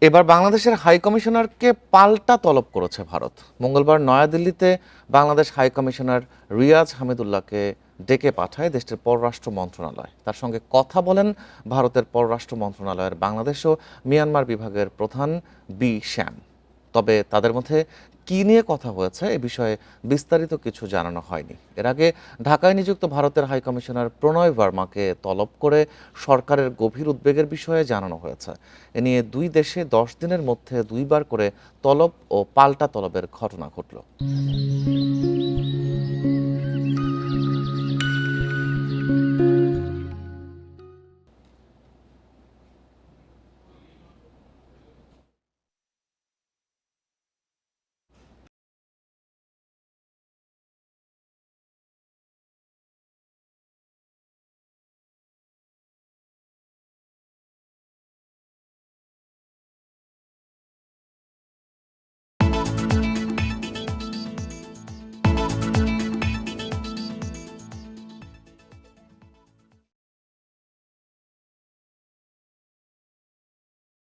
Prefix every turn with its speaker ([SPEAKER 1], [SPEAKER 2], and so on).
[SPEAKER 1] এবার বাংলাদেশের হাই কমিশনারকে পাল্টা তলব করেছে ভারত। মঙ্গলবার নয়াদিল্লিতে বাংলাদেশ হাই কমিশনার রিয়াজ হামিদুল্লাহকে ডেকে পাঠায় দেশটির পররাষ্ট্র মন্ত্রণালয়। তার সঙ্গে কথা বলেন ভারতের পররাষ্ট্র মন্ত্রণালয়ের বাংলাদেশ ও মিয়ানমার বিভাগের প্রধান বি শ্যাম। তবে তাদের মধ্যে কী নিয়ে কথা হয়েছে এ বিষয়ে বিস্তারিত কিছু জানানো হয়নি। এর আগে ঢাকায় নিযুক্ত ভারতের হাই কমিশনার প্রণয় ভার্মাকে তলব করে সরকারের গভীর উদ্বেগের বিষয়ে জানানো হয়েছে। এ নিয়ে দুই দেশে 10 দিনের মধ্যে দুইবার করে তলব ও পাল্টা তলবের ঘটনা ঘটল।